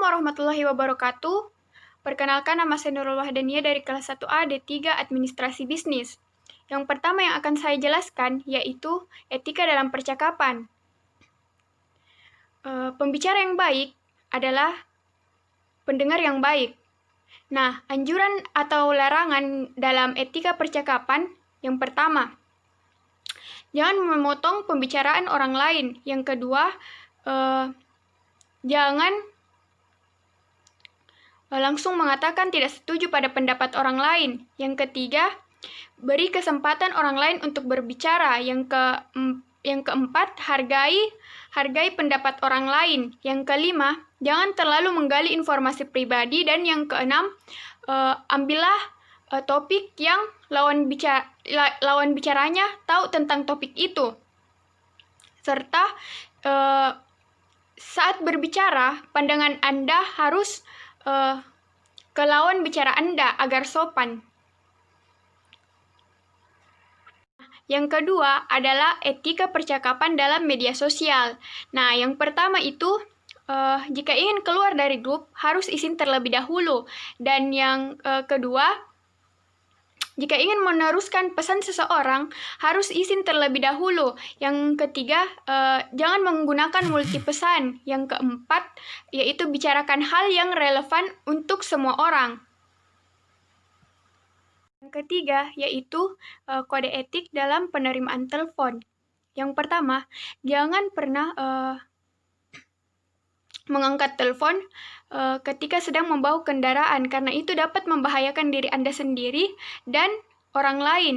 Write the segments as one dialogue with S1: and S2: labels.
S1: Assalamualaikum warahmatullahi wabarakatuh. Perkenalkan, nama saya Nurul Wahdania dari kelas 1A D3 Administrasi Bisnis. Yang pertama yang akan saya jelaskan yaitu etika dalam percakapan. Pembicara yang baik adalah pendengar yang baik. Nah, anjuran atau larangan dalam etika percakapan yang pertama, jangan memotong pembicaraan orang lain. Yang kedua, jangan langsung mengatakan tidak setuju pada pendapat orang lain. Yang ketiga, beri kesempatan orang lain untuk berbicara. Yang keempat, hargai pendapat orang lain. Yang kelima, jangan terlalu menggali informasi pribadi. Dan yang keenam, ambillah topik yang lawan bicaranya tahu tentang topik itu. Serta saat berbicara, pandangan Anda harus ke lawan bicara Anda agar sopan. Yang kedua adalah etika percakapan dalam media sosial. Nah, yang pertama itu, jika ingin keluar dari grup, harus izin terlebih dahulu. Dan yang kedua, jika ingin meneruskan pesan seseorang, harus izin terlebih dahulu. Yang ketiga, jangan menggunakan multi pesan. Yang keempat, yaitu bicarakan hal yang relevan untuk semua orang. Yang ketiga, yaitu kode etik dalam penerimaan telepon. Yang pertama, jangan pernah mengangkat telepon ketika sedang membawa kendaraan, karena itu dapat membahayakan diri Anda sendiri dan orang lain.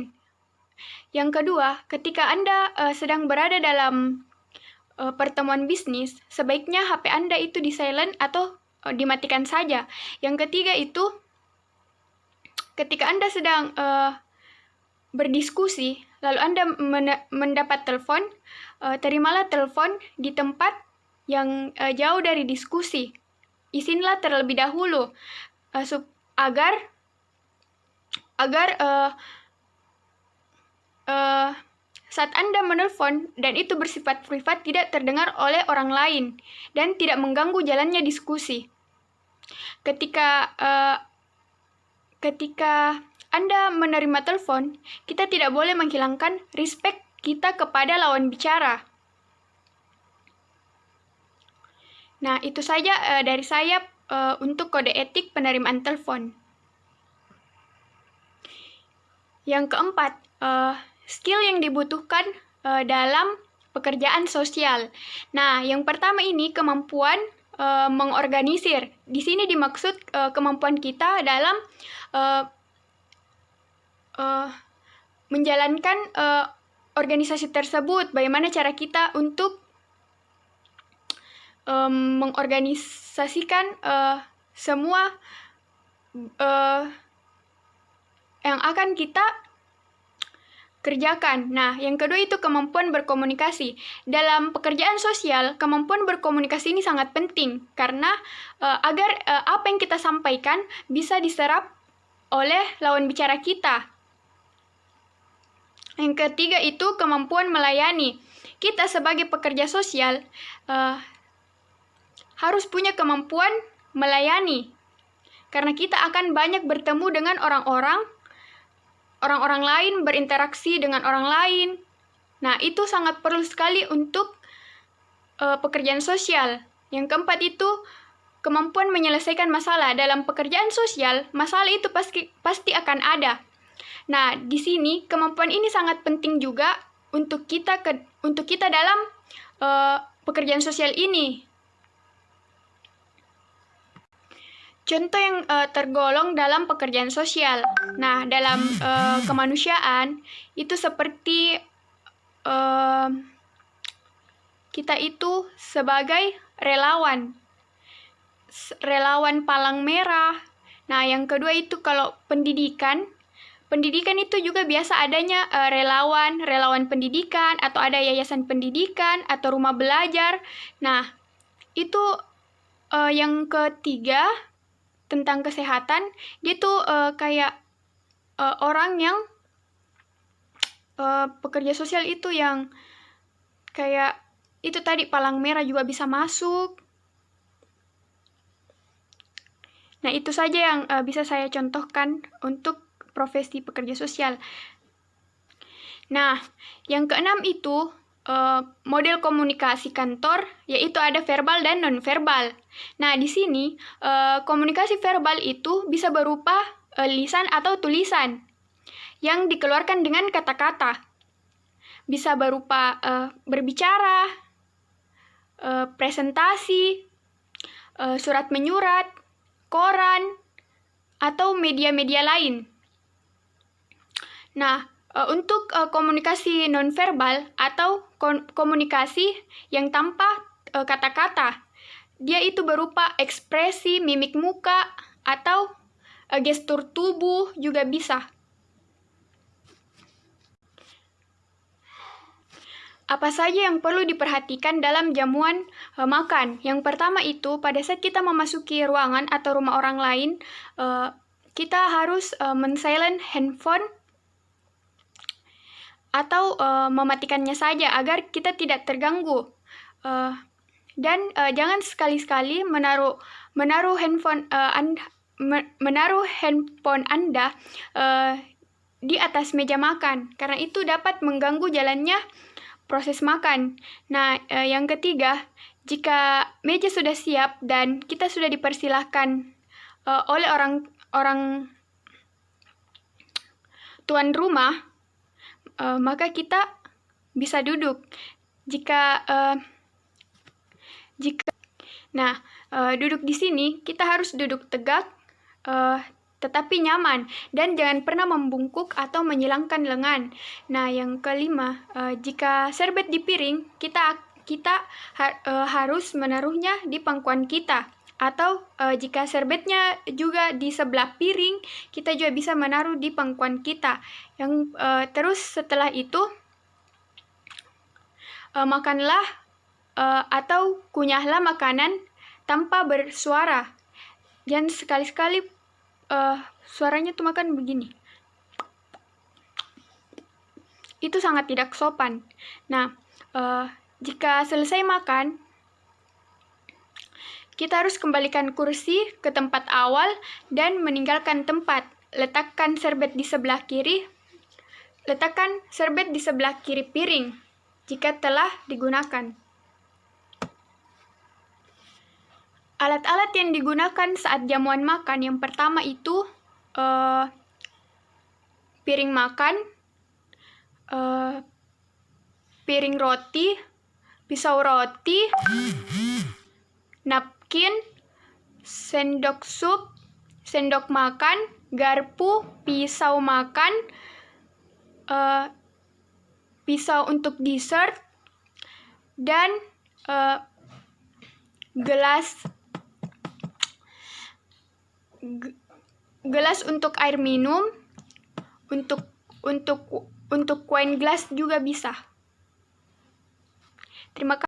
S1: Yang kedua, ketika Anda sedang berada dalam pertemuan bisnis, sebaiknya HP Anda itu di-silent atau dimatikan saja. Yang ketiga itu, ketika Anda sedang berdiskusi, lalu Anda mendapat telepon, terimalah telepon di tempat yang jauh dari diskusi. Izinlah terlebih dahulu agar saat Anda menelpon dan itu bersifat privat, tidak terdengar oleh orang lain dan tidak mengganggu jalannya diskusi. Ketika Anda menerima telepon, kita tidak boleh menghilangkan respect kita kepada lawan bicara. Nah, itu saja dari saya untuk kode etik penerimaan telepon. Yang keempat, skill yang dibutuhkan dalam pekerjaan sosial. Nah, yang pertama ini kemampuan mengorganisir. Di sini dimaksud kemampuan kita dalam menjalankan organisasi tersebut. Bagaimana cara kita untuk mengorganisasikan semua yang akan kita kerjakan. Nah, yang kedua itu kemampuan berkomunikasi. Dalam pekerjaan sosial, kemampuan berkomunikasi ini sangat penting karena agar apa yang kita sampaikan bisa diserap oleh lawan bicara kita. Yang ketiga itu kemampuan melayani. Kita sebagai pekerja sosial harus punya kemampuan melayani, karena kita akan banyak bertemu dengan orang-orang lain, berinteraksi dengan orang lain. Nah, itu sangat perlu sekali untuk pekerjaan sosial. Yang keempat itu kemampuan menyelesaikan masalah. Dalam pekerjaan sosial, masalah itu pasti akan ada. Nah, di sini kemampuan ini sangat penting juga untuk kita dalam pekerjaan sosial ini. Contoh yang tergolong dalam pekerjaan sosial. Nah, dalam kemanusiaan itu seperti kita itu sebagai relawan palang merah. Nah, yang kedua itu kalau pendidikan itu juga biasa adanya relawan pendidikan, atau ada yayasan pendidikan atau rumah belajar. Nah, itu yang ketiga tentang kesehatan, dia tuh kayak orang yang pekerja sosial itu yang kayak itu tadi palang merah juga bisa masuk. Nah, itu saja yang bisa saya contohkan untuk profesi pekerja sosial. Nah, yang keenam itu model komunikasi kantor, yaitu ada verbal dan non-verbal. Nah, di sini komunikasi verbal itu bisa berupa lisan atau tulisan yang dikeluarkan dengan kata-kata. Bisa berupa berbicara, presentasi, surat menyurat, koran, atau media-media lain. Nah, untuk komunikasi nonverbal atau komunikasi yang tanpa kata-kata, dia itu berupa ekspresi mimik muka atau gestur tubuh juga bisa. Apa saja yang perlu diperhatikan dalam jamuan makan? Yang pertama itu, pada saat kita memasuki ruangan atau rumah orang lain, kita harus men-silent handphone atau mematikannya saja agar kita tidak terganggu. Dan jangan sekali-sekali menaruh handphone Anda di atas meja makan, karena itu dapat mengganggu jalannya proses makan. Nah, yang ketiga, jika meja sudah siap dan kita sudah dipersilahkan oleh orang tuan rumah, maka kita bisa duduk. Duduk di sini kita harus duduk tegak, tetapi nyaman, dan jangan pernah membungkuk atau menyilangkan lengan. Nah, yang kelima, jika serbet di piring, kita harus menaruhnya di pangkuan kita. Atau jika serbetnya juga di sebelah piring, kita juga bisa menaruh di pangkuan kita. Terus setelah itu, makanlah atau kunyahlah makanan tanpa bersuara. Jangan sekali-sekali suaranya tuh makan begini. Itu sangat tidak sopan. Nah, jika selesai makan, kita harus kembalikan kursi ke tempat awal dan meninggalkan tempat. Letakkan serbet di sebelah kiri piring jika telah digunakan. Alat-alat yang digunakan saat jamuan makan, yang pertama itu piring makan, piring roti, pisau roti, napkin, sendok sup, sendok makan, garpu, pisau makan, pisau untuk dessert, dan gelas untuk air minum, untuk wine glass juga bisa. Terima kasih.